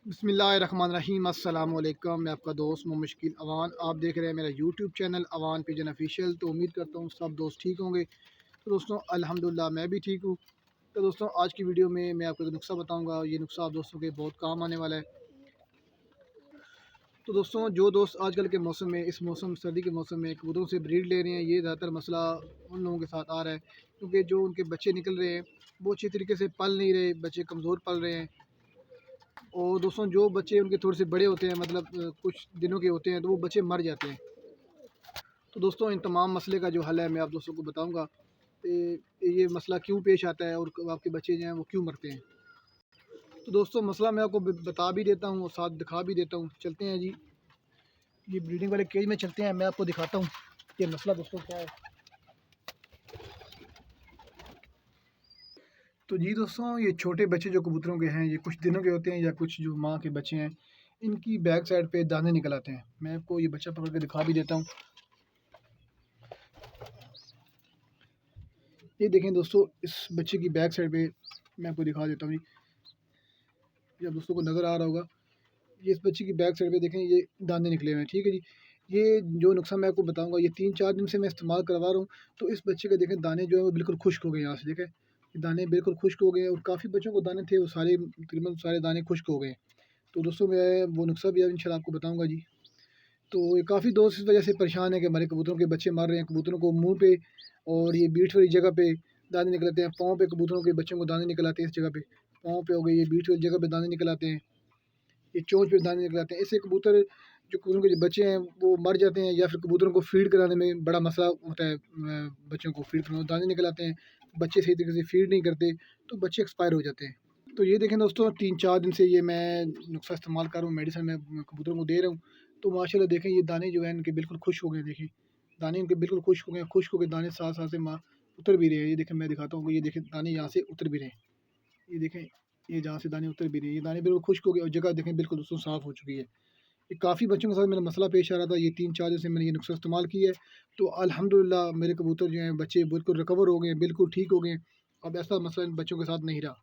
बिस्मिल्लाहिर्रहमानिर्रहीम अस्सलाम वालेकुम। मैं आपका दोस्त मुश्किल अवान। आप देख रहे हैं मेरा YouTube channel Awan pigeon official. तो उम्मीद करता हूँ सब दोस्त ठीक होंगे। तो दोस्तों अल्हम्दुलिल्लाह मैं भी ठीक हूँ। तो दोस्तों आज की वीडियो में मैं आपको एक नुस्खा बताऊँगा। ये नुस्खा आप दोस्तों के बहुत काम आने वाला है। तो दोस्तों जो दोस्त आजकल के मौसम में सर्दी के मौसम में कबूतरों से ब्रीड ले रहे हैं, ये ज़्यादातर मसला उन लोगों के साथ आ रहा है क्योंकि जो उनके बच्चे निकल रहे हैं वो अच्छी तरीके से पल नहीं रहे, बच्चे कमज़ोर पल रहे हैं। और दोस्तों जो बच्चे उनके थोड़े से बड़े होते हैं, मतलब कुछ दिनों के होते हैं, तो वो बच्चे मर जाते हैं। तो दोस्तों इन तमाम मसले का जो हल है मैं आप दोस्तों को बताऊंगा कि ये मसला क्यों पेश आता है और आपके बच्चे जो हैं वो क्यों मरते हैं। तो दोस्तों मसला मैं आपको बता भी देता हूँ और साथ दिखा भी देता हूँ। चलते हैं जी, ये ब्रीडिंग वाले केज में चलते हैं, मैं आपको दिखाता हूँ कि मसला दोस्तों क्या है। तो जी दोस्तों, ये छोटे बच्चे जो कबूतरों के हैं, ये कुछ दिनों के होते हैं या कुछ जो माँ के बच्चे हैं, इनकी बैक साइड पे दाने निकल आते हैं। मैं आपको ये बच्चा पकड़ के दिखा भी देता हूँ। ये देखें दोस्तों, इस बच्चे की बैक साइड पे मैं आपको दिखा देता हूँ जी। ये आप दोस्तों को नज़र आ रहा होगा, ये इस बच्चे की बैक साइड पे देखें, ये दाने निकले हुए हैं। ठीक है जी, ये जो नुस्खा मैं आपको बताऊंगा, ये 3-4 दिन से मैं इस्तेमाल करवा रहा हूँ। तो इस बच्चे के देखें दाने जो है वो बिल्कुल खुश्क हो गए। यहाँ से देखें, ये दाने बिल्कुल खुश्क हो गए हैं और काफ़ी बच्चों को दाने थे, वो सारे तकरीबन सारे दाने खुश्क हो गए हैं। तो दोस्तों मैं वो नुस्खा भी अब इंशाल्लाह आपको बताऊँगा जी। तो ये काफ़ी दोस्त इस वजह से परेशान है कि हमारे कबूतरों के बच्चे मर रहे हैं। कबूतरों को मुँह पे और ये बीट वाली जगह पे दाने निकल आते हैं, पाँव पे कबूतरों के बच्चों को दाने निकल आते हैं। इस जगह पे पाँव पे हो गए, ये बीट वाली जगह पे दाने निकल आते हैं, ये चोंच पे दाने निकल आते हैं। इससे कबूतर जो कबूतरों के जो बच्चे हैं वो मर जाते हैं, या फिर कबूतरों को फ़ीड कराने में बड़ा मसला होता है। बच्चों को फ़ीड कराने में दाने निकल आते हैं, बच्चे सही तरीके से फ़ीड नहीं करते, तो बच्चे एक्सपायर हो जाते हैं। तो ये देखें दोस्तों, 3-4 दिन से ये मैं नुस्खा इस्तेमाल कर रहा हूँ, मेडिसिन मैं कबूतरों को दे रहा हूँ। तो माशाल्लाह देखें, ये दाने जो हैं इनके बिल्कुल खुश्क हो गए। देखें, दाने इनके बिल्कुल खुश्क हो गए हैं। खुश्क हो के दाने साथ-साथ से उतर भी रहे हैं। ये देखें, मैं दिखाता हूँ, ये देखें दाने यहाँ से उतर भी रहे हैं। ये देखें, ये जहाँ से दाने उतर भी रहे हैं, ये दाने बिल्कुल खुश्क हो गए और जगह देखें बिल्कुल दोस्तों साफ़ हो चुकी है। ये काफ़ी बच्चों के साथ मेरा मसला पेश आ रहा था, ये 3-4 दिन से मैंने ये नुस्खा इस्तेमाल किया है। तो अल्हम्दुलिल्लाह मेरे कबूतर जो हैं बच्चे बिल्कुल रिकवर हो गए हैं, बिल्कुल ठीक हो गए हैं। अब ऐसा मसला इन बच्चों के साथ नहीं रहा।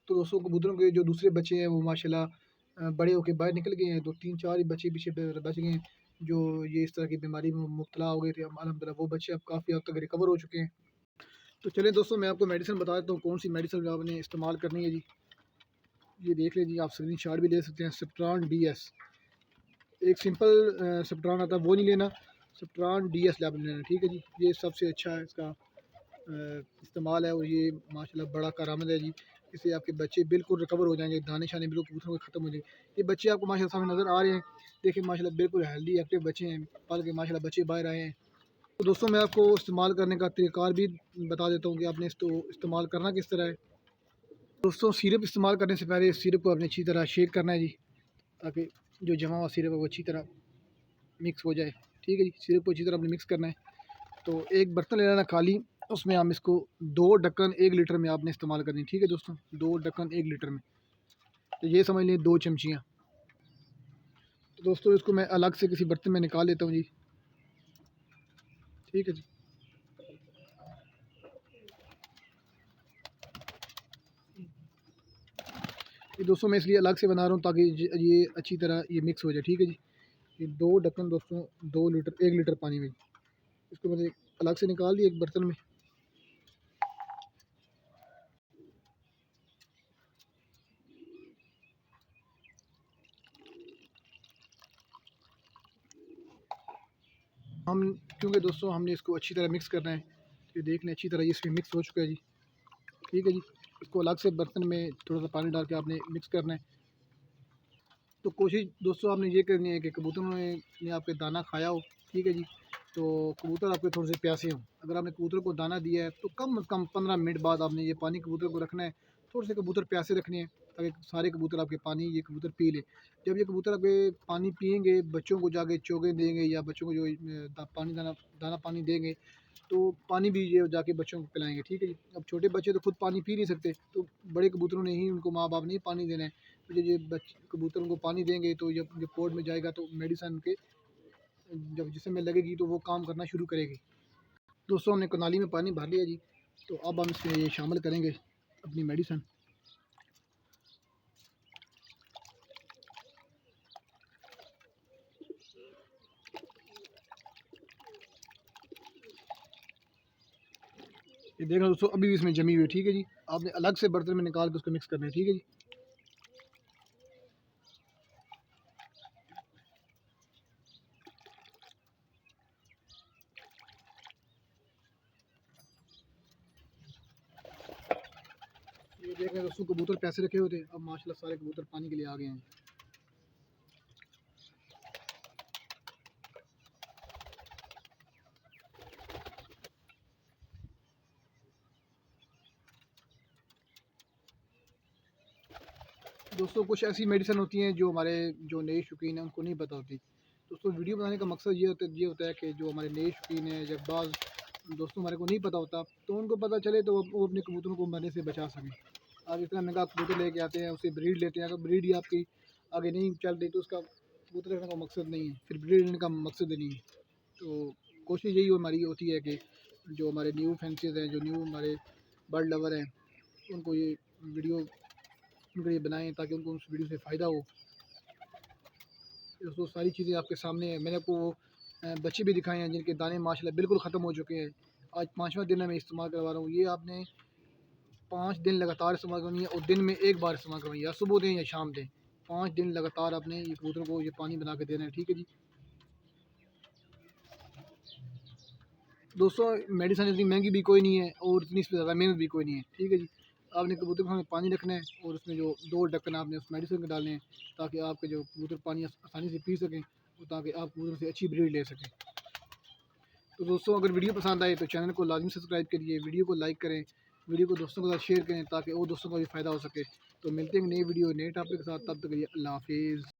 तो दोस्तों कबूतरों के जो दूसरे बच्चे हैं वो माशाल्लाह बड़े होके बाहर निकल गए हैं। तो 3-4 ही बच्चे पीछे बच गए हैं, जो ये इस तरह की बीमारी में मुब्तला हो गए थे। अब अल्हम्दुलिल्लाह वो बच्चे अब काफ़ी हद तक रिकवर हो चुके हैं। तो चलिए दोस्तों, मैं आपको मेडिसिन बता देता हूँ कौन सी मेडिसिन आपने इस्तेमाल करनी है जी। ये देख लीजिए, आप स्क्रीन शॉट भी ले सकते हैं। सेप्ट्रान DS, एक सिंपल सेप्ट्रान आता है वो नहीं लेना, सेप्ट्रान DS आपने लेना। ठीक है जी, ये सबसे अच्छा है, इसका इस्तेमाल है और ये माशाल्लाह बड़ा कारआमद है जी। इससे आपके बच्चे बिल्कुल रिकवर हो जाएँगे, दाने-शाने बिल्कुल कबूतरों के ख़त्म हो जाएँगे। ये बच्चे आपको माशाल्लाह सामने नज़र आ रहे हैं। देखिए माशाल्लाह बिल्कुल हेल्दी एक्टिव बच्चे हैं, पल के माशाल्लाह बच्चे बाहर आए हैं। तो दोस्तों मैं आपको इस्तेमाल करने का तरीक़ाकार भी बता देता हूँ कि आपने इसको इस्तेमाल करना किस तरह है। दोस्तों सिरप इस्तेमाल करने से पहले सिरप को आपने अच्छी तरह शेक करना है जी, ताकि जो जमा हुआ सिरप है वो अच्छी तरह मिक्स हो जाए। ठीक है जी, सिरप को अच्छी तरह आपने मिक्स करना है। तो एक बर्तन ले लेना खाली, उसमें हम इसको 2 ढक्कन 1 लीटर में आपने इस्तेमाल करनी है। ठीक है दोस्तों, 2 ढक्कन 1 लीटर में, तो ये समझ लें 2 चमचियाँ। तो दोस्तों इसको मैं अलग से किसी बर्तन में निकाल लेता हूँ जी। ठीक है जी, ये दोस्तों मैं इसलिए अलग से बना रहा हूँ ताकि ये अच्छी तरह ये मिक्स हो जाए। ठीक है जी, ये 2 ढक्कन दोस्तों 2 लीटर 1 लीटर पानी में, इसको मैंने अलग से निकाल दिया एक बर्तन में। हम क्योंकि दोस्तों हमने इसको अच्छी तरह मिक्स करना है, ये देख लें अच्छी तरह ये इसमें मिक्स हो चुका है जी। ठीक है जी, इसको अलग से बर्तन में थोड़ा सा पानी डाल के आपने मिक्स करना है। तो कोशिश दोस्तों आपने ये करनी है कि कबूतरों ने आपके दाना खाया हो। ठीक है जी, तो कबूतर आपके थोड़े से प्यासे हों। अगर आपने कबूतर को दाना दिया है तो कम से कम 15 मिनट बाद आपने ये पानी कबूतर को रखना है। थोड़े से कबूतर प्यासे रखने हैं ताकि सारे कबूतर आपके पानी ये कबूतर पी ले। जब ये कबूतर आपके पानी पिएंगे, बच्चों को जाके चोगे देंगे या बच्चों को जो दाना पानी देंगे, तो पानी भी ये जाके बच्चों को पिलाएँगे। ठीक है जी, अब छोटे बच्चे तो खुद पानी पी नहीं सकते, तो बड़े कबूतरों ने ही उनको माँ-बाप ने ही पानी देना है। तो ये कबूतर उनको पानी देंगे तो जब जब पोर्ट में जाएगा तो मेडिसन के जब जिसम में लगेगी तो वो काम करना शुरू करेगी। दोस्तों हमने कनाली में पानी भर लिया जी, तो अब हम इसमें ये शामिल करेंगे अपनी मेडिसन। ये देखना दोस्तों अभी भी इसमें जमी हुई है, ठीक है जी। आपने अलग से बर्तन में निकाल के उसको मिक्स करना है, ठीक है जी। ये देख रहे हैं दोस्तों कबूतर पैसे रखे हुए थे, अब माशाल्लाह सारे कबूतर पानी के लिए आ गए हैं। दोस्तों कुछ ऐसी मेडिसिन होती हैं जो हमारे जो नए शौकीन हैं उनको नहीं पता होती। दोस्तों वीडियो बनाने का मकसद ये होता है कि जो हमारे नए शौकीन हैं, जब बाज़ दोस्तों हमारे को नहीं पता होता तो उनको पता चले तो वो अपने कबूतरों को मरने से बचा सकें। आप इतना महंगा कबूतर लेके आते हैं, उसे ब्रीड लेते हैं, अगर ब्रीड ही आपकी आगे नहीं चल रही तो उसका कबूतर रखने का मकसद नहीं है, फिर ब्रीड लेने का मकसद ही नहीं है। तो कोशिश यही हमारी होती है कि जो हमारे न्यू फैंसीज हैं, जो न्यू हमारे बर्ड लवर हैं, उनको ये वीडियो उनको ये बनाएँ ताकि उनको उस वीडियो से फ़ायदा हो। दोस्तों सारी चीज़ें आपके सामने हैं। मैंने आपको बच्चे भी दिखाए हैं जिनके दाने माशाल्लाह बिल्कुल ख़त्म हो चुके हैं। आज 5वां दिन है मैं इस्तेमाल करवा रहा हूँ। ये आपने 5 दिन लगातार इस्तेमाल करनी है और दिन में 1 बार इस्तेमाल करवाइए, या सुबह दें या शाम दें। 5 दिन लगातार आपने ये कबूतरों को ये पानी बना के देना है, ठीक है जी। दोस्तों मेडिसिन इतनी महंगी भी कोई नहीं है और इतनी इसमें ज़्यादा मेहनत भी कोई नहीं है, ठीक है जी। आपने कबूतर के सामने पानी रखना है और उसमें जो 2 ढक्कन आपने उस मेडिसिन के डालने हैं ताकि आपके जो कबूतर पानी आसानी से पी सकें और ताकि आप कबूतर से अच्छी ब्रीड ले सकें। तो दोस्तों अगर वीडियो पसंद आए तो चैनल को लाजमी सब्सक्राइब करिए, वीडियो को लाइक करें, वीडियो को दोस्तों के साथ शेयर करें ताकि और दोस्तों को भी फ़ायदा हो सके। तो मिलते हैं नई वीडियो नए टॉपिक के साथ, तब तक के लिए अल्लाह हाफिज़।